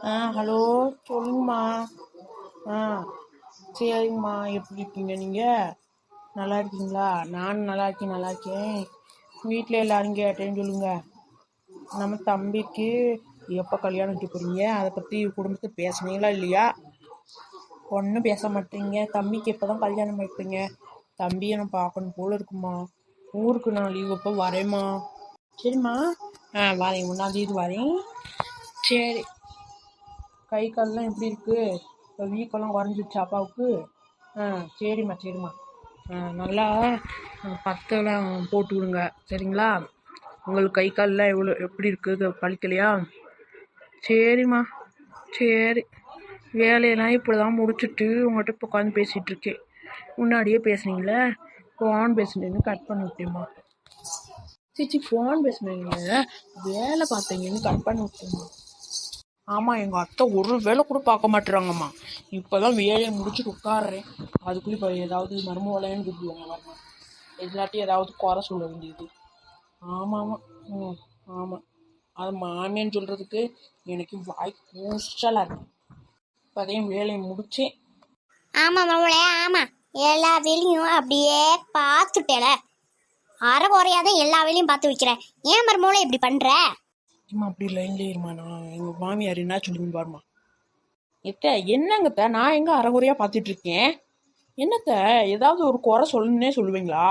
Hello, சொல்லுங்கம்மா. ஆ சரிங்கம்மா. எப்படி இருக்கீங்க நீங்கள்? நல்லா இருக்கீங்களா? நானும் நல்லா இருக்கேன். வீட்டில் எல்லாரும் கேட்டேன்னு சொல்லுங்க. நம்ம தம்பிக்கு எப்போ கல்யாணம் வைக்க போகிறீங்க? அதை பற்றி குடும்பத்தை பேசுனீங்களா இல்லையா? ஒன்றும் பேச மாட்டீங்க. தம்பிக்கு எப்போ தான் கல்யாணம் வைப்பீங்க? தம்பியை நான் பார்க்கணும் போல இருக்குமா. ஊருக்கு நான் லீவ் அப்போ வரேம்மா. சரிம்மா. வரேன், 1ஆம் தேதி வரேன். சரி. கை கால்லாம் எப்படி இருக்குது? இப்போ வீக்கெல்லாம் குறைஞ்சிடுச்சு அப்பாவுக்கு? சரிம்மா. நல்லா பத்தெல்லாம் போட்டு விடுங்க, சரிங்களா? உங்களுக்கு கை கால்லாம் எப்படி இருக்குது? பழிக்கலையா? சரிம்மா. சரி. வேலையெல்லாம் இப்படி தான் முடிச்சுட்டு உங்கள்கிட்ட இப்போ உட்காந்து பேசிகிட்ருக்கேன். முன்னாடியே பேசுனீங்களே, ஃபோன் பேசுனீங்கன்னு கட் பண்ணி விட்டேம்மா. ஃபோன் பேசுனீங்க, வேலை பார்த்தீங்கன்னு கட் பண்ணி விட்டேம்மா. ஆமாம், எங்கள் அத்தை ஒரு வேலை கூட பார்க்க மாட்டுறாங்கம்மா. இப்போ தான் வேலையை முடிச்சுட்டு உட்காடுறேன். அதுக்குள்ளே இப்போ ஏதாவது மருமவளைன்னு கூப்பிடுவாங்க வரணும். எல்லாத்தையும் ஏதாவது குறை சொல்ல வேண்டியது. ஆமாம். ஆமாம். அது மாமியான்னு சொல்கிறதுக்கு எனக்கு வாய் கூச்சலாக இருக்கு. இப்போதையும் வேலையை முடித்தேன். ஆமாம் மருமவளே, ஆமாம். எல்லா வேலையும் அப்படியே பார்த்துட்டேல, அரை குறையாதான் எல்லா வேலையும் பார்த்து வைக்கிறேன். ஏன் மருமவளே இப்படி பண்ணுற? அப்படி லைன்லேயே இருமா. நான் எங்கள் மாமியார் என்ன சொல்லுங்க பாருமா. என்னங்கத்த, நான் எங்கே அரைகுறையாக பார்த்துட்ருக்கேன்? என்னத்த, ஏதாவது ஒரு குறை சொல்லணுன்னே சொல்லுவீங்களா?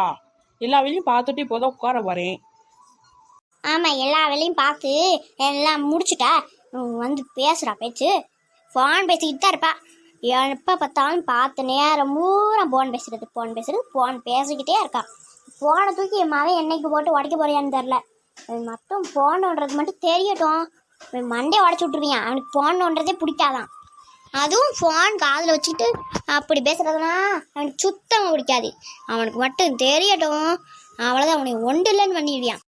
எல்லா வேலையும் பார்த்துட்டு இப்போதான் உட்கார வரேன். ஆமாம், எல்லா வேலையும் பார்த்து எல்லாம் முடிச்சுட்டா வந்து பேசுகிறா பேச்சு. ஃபோன் பேசிக்கிட்டு தான் இருப்பா. எப்போ பார்த்தாலும் பார்த்த நேரம் பூரா ஃபோன் பேசிக்கிட்டே இருக்கா. ஃபோனை தூக்கி என் மகன் என்னைக்கு போட்டு உடைக்க போறியான்னு தெரில. அது மட்டும் ஃபோன் நோண்டுறது மட்டும் தெரியட்டும், மண்டையை உடச்சி விட்டுருவியான். அவனுக்கு ஃபோன் நோண்டுறதே பிடிக்காதான். அதுவும் ஃபோன் காதில் வச்சுக்கிட்டு அப்படி பேசுகிறதுலாம் அவனுக்கு சுத்தமாக பிடிக்காது. அவனுக்கு மட்டும் தெரியட்டும், அவ்வளோதான், அவனுக்கு ஒன்று இல்லைன்னு பண்ணிடுவியான்.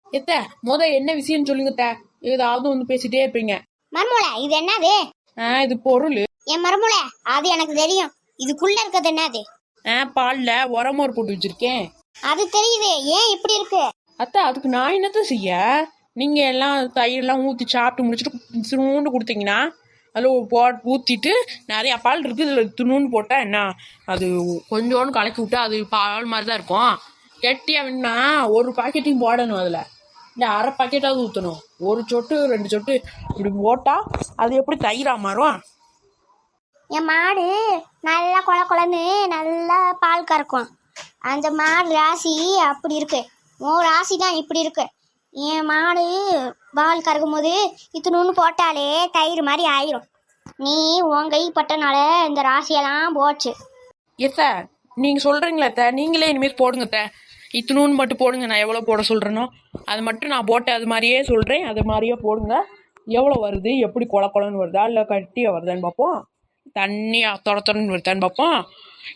என்ன விஷயம்னு சொல்லுங்கத்த. ஏதாவது ஒன்று பேசிட்டே இருப்பீங்க. மருமூளை, இது என்னது? இது பொருள். என் மருமூளை, அது எனக்கு தெரியும். இதுக்குள்ள இருக்கிறது என்னது? பால்ல உரமோர் போட்டு வச்சிருக்கேன். அது தெரியுது. ஏன் இப்படி இருக்கு? அத்தை, அதுக்கு நான் என்னத்த செய்ய? நீங்கள் எல்லாம் தயிரெல்லாம் ஊற்றி சாப்பிட்டு முடிச்சுட்டு துணுன்னு கொடுத்தீங்கன்னா அதில் ஊற்றிட்டு நிறையா பால் இருக்குது, இதில் துணுன்னு போட்டால் என்ன, அது கொஞ்சோன்னு கலக்கி விட்டா அது பால் மாதிரி தான் இருக்கும். கெட்டியாக வேணுன்னா ஒரு பாக்கெட்டையும் போடணும். அதில் இல்லை, அரை பாக்கெட்டாவது ஊற்றணும். ஒரு சொட்டு 2 சொட்டு இப்படி போட்டால் அது எப்படி தயிராக மாறும்? என் மாடு நல்லா குழன்னு நல்லா பால் கறக்கும். அந்த மாடு ராசி அப்படி இருக்கு. உன் ராசி தான் இப்படி இருக்கு. என் மாடு பால் கறக்கும் போது இத்தினு போட்டாலே தயிர் மாதிரி ஆயிரும். நீ உன் கை பட்டனால இந்த ராசியெல்லாம் போச்சு. நீங்கள் சொல்கிறீங்களா? நீங்களே இனிமேல் போடுங்க. இத்தினூன்னு மட்டும் போடுங்க. நான் எவ்வளோ போட சொல்கிறேனோ அது மட்டும் நான் போட்டு அது மாதிரியே சொல்கிறேன். அது மாதிரியே போடுங்க. எவ்வளோ வருது, எப்படி குழன்னு வருதா இல்லை கட்டியாக வருதான்னு பார்ப்போம். தண்ணியாக தொடன்னு வருதான்னு பார்ப்போம்.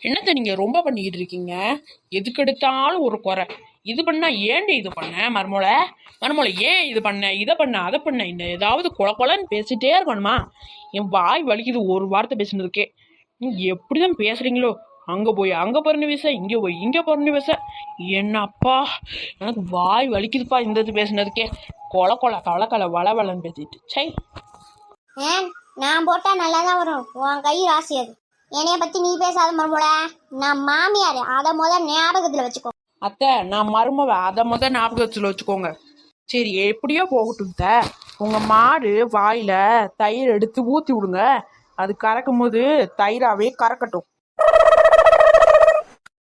என்னத்த நீங்கள் ரொம்ப பண்ணிக்கிட்டு இருக்கீங்க? எதுக்கு எடுத்தாலும் ஒரு குறை. இது பண்ணால் ஏன்டி இது பண்ண மருமோளை ஏன் இது பண்ண, இதை பண்ண, அதை பண்ண, இந்த ஏதாவது குழன்னு பேசிகிட்டே இருக்கணுமா? என் வாய் வலிக்குது ஒரு வார்த்தை பேசுனதுக்கே. நீங்கள் எப்படி தான் பேசுகிறீங்களோ? அங்கே போய் அங்கே பொருணி பேச, இங்கே போய் இங்கே பொருணி பேச. என்னப்பா, எனக்கு வாய் வலிக்குதுப்பா இந்த இது பேசுனதுக்கே. கவலை வளன்னு பேசிட்டு. சை, நான் போட்டா நல்லா தான் வரும். உன் கை ராசி அது. என்னைய பற்றி நீ பேசாத மருமோளை. நான் மாமியார், அதை முதல் ஞாபகத்தில் வச்சுக்கோ. அத்தை, நான் மருமவ, அதை முதல் ஞாபகத்தில் வச்சுக்கோங்க. சரி, எப்படியோ போகட்டும். உங்கள் மாடு வாயில் தயிர் எடுத்து ஊற்றி விடுங்க. அது கறக்கும் போது தயிராகவே கறக்கட்டும்.